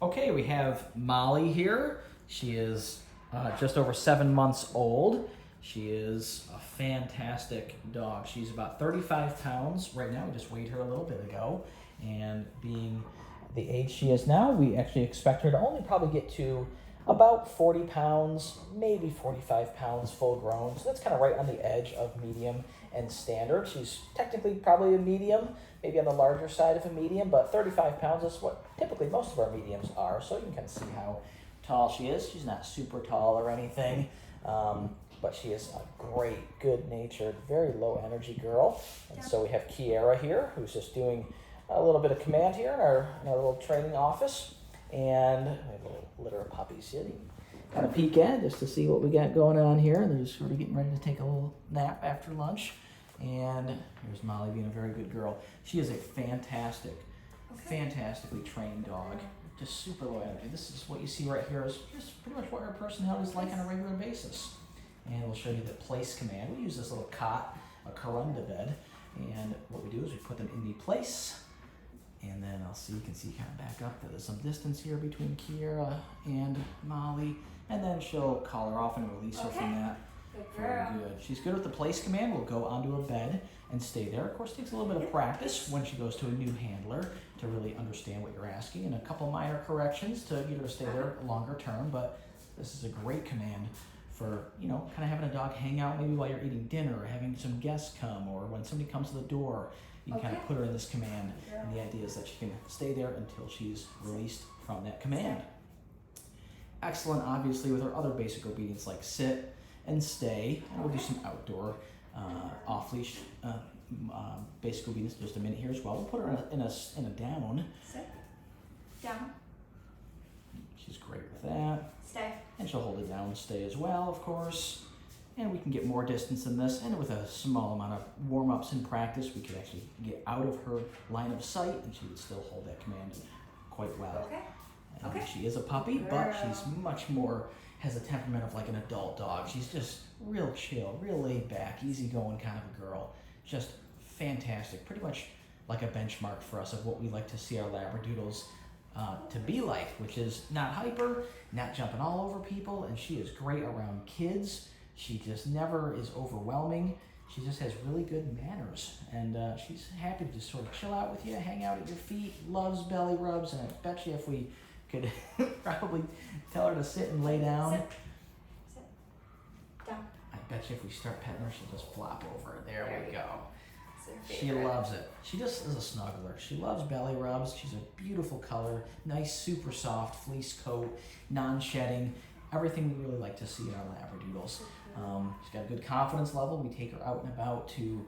Okay, we have Molly here. She is just over 7 months old. She is a fantastic dog. She's about 35 pounds right now. We just weighed her a little bit ago. And being the age she is now, we actually expect her to only probably get to about 40 pounds, maybe 45 pounds full grown. So that's kind of right on the edge of medium and standard. She's technically probably a medium, maybe on the larger side of a medium, but 35 pounds is what typically most of our mediums are. So you can kind of see how tall she is. She's not super tall or anything, but she is a great, good-natured, very low-energy girl. And so we have Kiara here, who's just doing a little bit of command here in our little training office. And we have a little litter of puppies here. You can kind of peek at just to see what we got going on here. They're just sort of getting ready to take a little nap after lunch. And here's Molly being a very good girl. She is a fantastically trained dog. Just super low energy. This is what you see right here is just pretty much what her personality is like on a regular basis. And we'll show you the place command. We use this little cot, a corunda bed. And what we do is we put them in the place. And then you can see kind of back up that there's some distance here between Kiara and Molly. And then she'll call her off and release her from that. Very good. She's good with the place command. We'll go onto a bed and stay there. Of course, it takes a little bit of practice when she goes to a new handler to really understand what you're asking, and a couple minor corrections to get her to stay there longer term. But this is a great command for, kind of having a dog hang out maybe while you're eating dinner or having some guests come, or when somebody comes to the door. You can kind of put her in this command, and the idea is that she can stay there until she's released from that command. Excellent, obviously, with her other basic obedience like sit and stay. And we'll do some outdoor off-leash basic obedience in just a minute here as well. We'll put her in a down. Sit. Down. She's great with that. Stay. And she'll hold it down and stay as well, of course. And we can get more distance than this, and with a small amount of warm-ups in practice, we could actually get out of her line of sight, and she would still hold that command quite well. And she is a puppy, but she's much more, has a temperament of like an adult dog. She's just real chill, real laid back, easygoing kind of a girl. Just fantastic, pretty much like a benchmark for us of what we like to see our Labradoodles to be like, which is not hyper, not jumping all over people, and she is great around kids. She just never is overwhelming. She just has really good manners, and she's happy to just sort of chill out with you, hang out at your feet, loves belly rubs, and I bet you if we could probably tell her to sit and lay down. Sit. Down. I bet you if we start petting her, she'll just flop over. There we go. She Favorite. loves it. She just is a snuggler. She loves belly rubs. She's a beautiful color, nice, super soft fleece coat, non-shedding. Everything we really like to see in our Labradoodles. She's got a good confidence level. We take her out and about to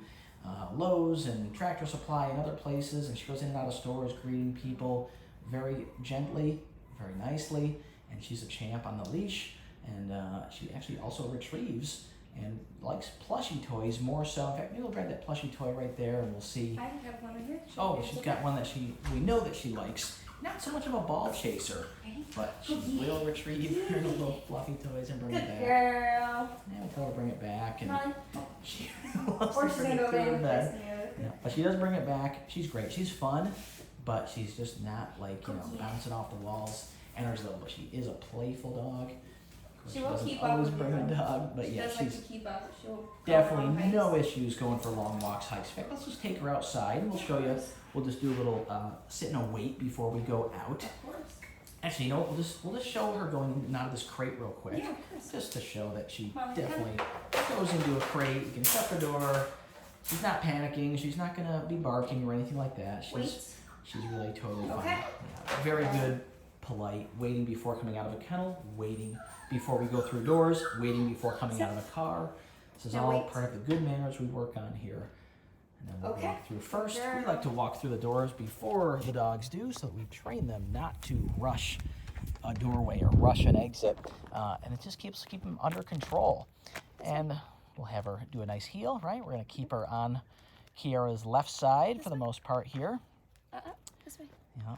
Lowe's and Tractor Supply and other places, and she goes in and out of stores greeting people very gently, very nicely, and she's a champ on the leash. And she actually also retrieves and likes plushie toys more so. In fact, maybe we'll grab that plushie toy right there, and we'll see. I have one of yours. She's got one that we know that she likes. Not so much of a ball chaser, but she will retrieve her little fluffy toys and bring it back. Girl. Yeah, we'll tell her to bring it back, and she loves Or to she's bring gonna it go to her in bed. Yeah, but she does bring it back. She's great. She's fun, but she's just not like bouncing off the walls. Energy level, but she is a playful dog. She will doesn't keep up always with bring you. a dog, but She yeah, does like she's to keep up. She'll go definitely on hikes. no issues going for long walks, hikes. In fact, let's just take her outside and we'll show you. We'll just do a little sit and a wait before we go out. Of course. Actually, you know what? We'll just show her going in and out of this crate real quick. Yeah, of course. Just to show that she Well, definitely goes into a crate. You can shut the door. She's not panicking. She's not gonna be barking or anything like that. She's really totally fine. Okay. Yeah, very good, polite, waiting before coming out of a kennel, waiting before we go through doors, waiting before coming out of a car. This is all part of the good manners we work on here. And then we'll walk through first. We like to walk through the doors before the dogs do, so that we train them not to rush a doorway or rush an exit. And it just keep them under control. And we'll have her do a nice heel, right? We're going to keep her on Kiara's left side for the most part here. This way. Yeah.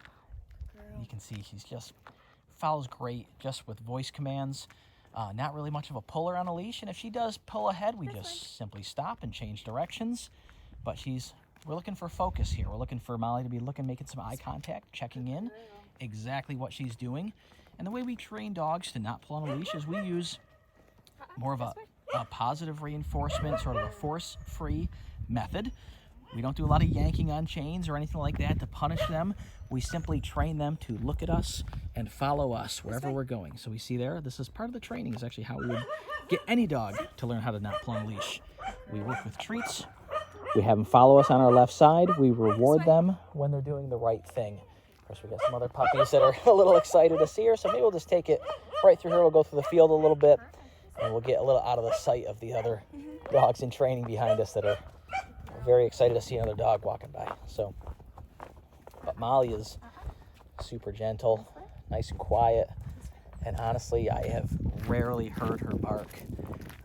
You can see she's just follows great just with voice commands. Not really much of a puller on a leash, and if she does pull ahead, we just simply stop and change directions. But we're looking for focus here. We're looking for Molly to be making some eye contact, checking in, exactly what she's doing. And the way we train dogs to not pull on a leash is we use more of a positive reinforcement, sort of a force-free method. We don't do a lot of yanking on chains or anything like that to punish them. We simply train them to look at us and follow us wherever we're going. So we see there, this is part of the training, is actually how we would get any dog to learn how to not pull on a leash. We work with treats. We have them follow us on our left side. We reward them when they're doing the right thing. Of course, we got some other puppies that are a little excited to see her, so maybe we'll just take it right through here. We'll go through the field a little bit, and we'll get a little out of the sight of the other dogs in training behind us that are very excited to see another dog walking by. So, but Molly is super gentle, nice and quiet, and honestly, I have rarely heard her bark.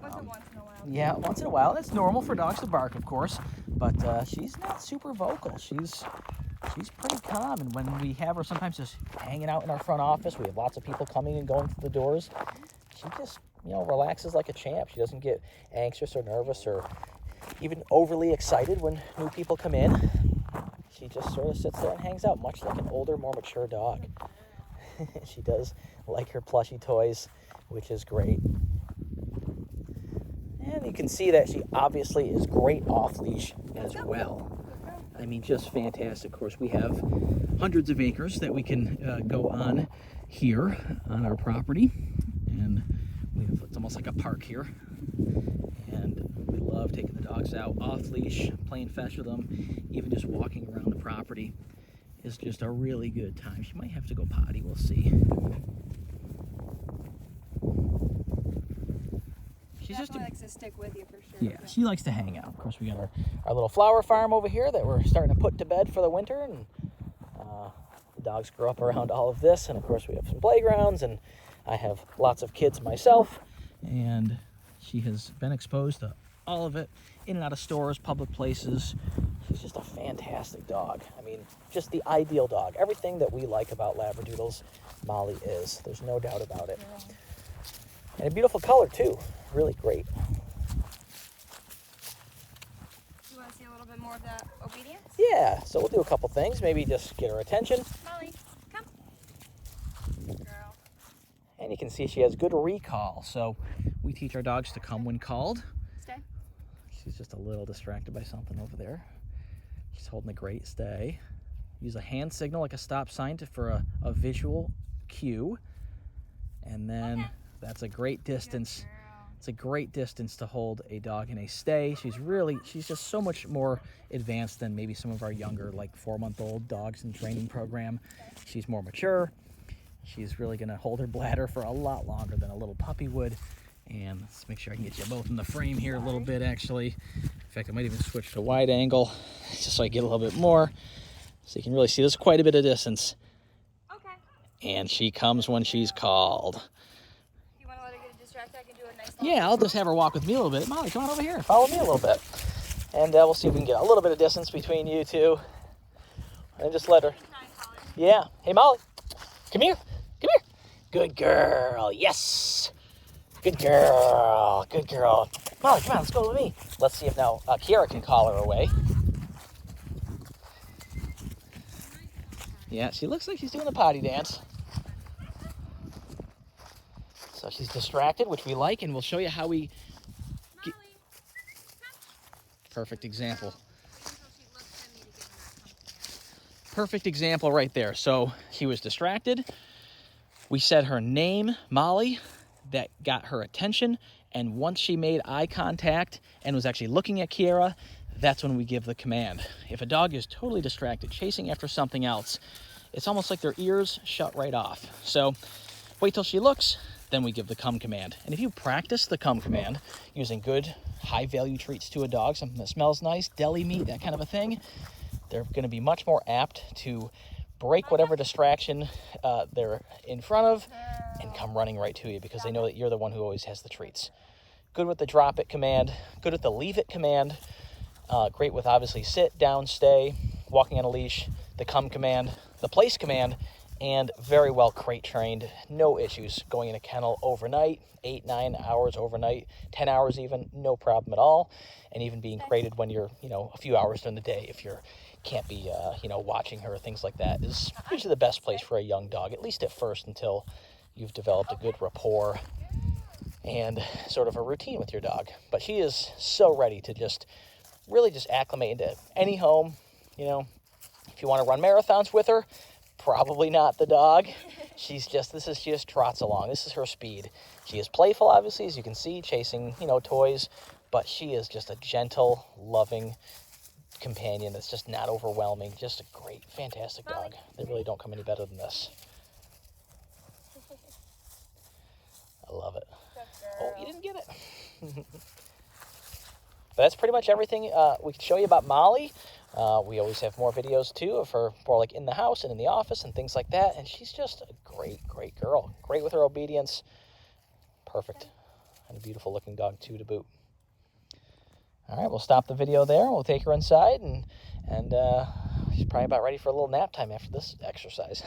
Once in a while. Yeah, once in a while. That's normal for dogs to bark, of course, but she's not super vocal. She's pretty calm, and when we have her sometimes just hanging out in our front office, we have lots of people coming and going through the doors, she just, relaxes like a champ. She doesn't get anxious or nervous or even overly excited when new people come in. She just sort of sits there and hangs out, much like an older, more mature dog. She does like her plushy toys, which is great. And you can see that she obviously is great off-leash as well. I mean, just fantastic. Of course, we have hundreds of acres that we can go on here on our property. And it's almost like a park here. And we love taking the dogs out off-leash, playing fetch with them. Even just walking around the property is just a really good time. She might have to go potty, we'll see. She definitely likes to stick with you for sure. Yeah, she likes to hang out. Of course, we got our little flower farm over here that we're starting to put to bed for the winter, and the dogs grow up around all of this. And of course, we have some playgrounds, and I have lots of kids myself, and she has been exposed to all of it, in and out of stores, public places. She's just a fantastic dog. I mean, just the ideal dog. Everything that we like about Labradoodles, Molly is. There's no doubt about it. Yeah. And a beautiful color, too. Really great. You want to see a little bit more of that obedience? Yeah, so we'll do a couple things. Maybe just get her attention. Molly, come. Girl. And you can see she has good recall. So we teach our dogs to come when called. Stay. She's just a little distracted by something over there. She's holding a great stay. Use a hand signal like a stop sign for a visual cue. And then that's a great distance. It's a great distance to hold a dog in a stay. She's just so much more advanced than maybe some of our younger, like 4-month-old dogs in training program. She's more mature. She's really gonna hold her bladder for a lot longer than a little puppy would. And let's make sure I can get you both in the frame here a little bit, actually. In fact, I might even switch to wide angle just so I get a little bit more. So you can really see there's quite a bit of distance. Okay. And she comes when she's called. You want to let her get distracted? I can do a nice. Yeah, I'll just have her walk with me a little bit. Molly, come on over here and follow me a little bit. And we'll see if we can get a little bit of distance between you two. And just let her. Yeah. Hey, Molly. Come here. Come here. Good girl. Yes. Good girl. Good girl. Molly, come on. Let's go with me. Let's see if now Kiara can call her away. Yeah, she looks like she's doing the potty dance. So she's distracted, which we like, and we'll show you how we get... Perfect example. Perfect example right there. So she was distracted. We said her name, Molly, that got her attention. And once she made eye contact and was actually looking at Kiara, that's when we give the command. If a dog is totally distracted, chasing after something else, it's almost like their ears shut right off. So wait till she looks, then we give the come command. And if you practice the come command using good high-value treats to a dog, something that smells nice, deli meat, that kind of a thing, they're going to be much more apt to break whatever distraction they're in front of and come running right to you because they know that you're the one who always has the treats. Good with the drop it command, good with the leave it command, great with obviously sit, down, stay, walking on a leash, the come command, the place command, and very well crate trained, no issues going in a kennel overnight, 8-9 hours overnight, 10 hours even, no problem at all. And even being crated when you're, a few hours during the day if you're can't be, watching her, things like that, is usually the best place for a young dog, at least at first, until you've developed a good rapport and sort of a routine with your dog. But she is so ready to really just acclimate into any home. If you want to run marathons with her, probably not the dog. She just trots along. This is her speed. She is playful, obviously, as you can see, chasing, toys, but she is just a gentle, loving companion that's just not overwhelming. Just a great, fantastic dog. They really don't come any better than this. I love it. Oh, you didn't get it. But that's pretty much everything we can show you about Molly. We always have more videos, too, of her more like in the house and in the office and things like that. And she's just a great, great girl. Great with her obedience. Perfect. And a beautiful looking dog, too, to boot. All right, we'll stop the video there. We'll take her inside, and she's probably about ready for a little nap time after this exercise.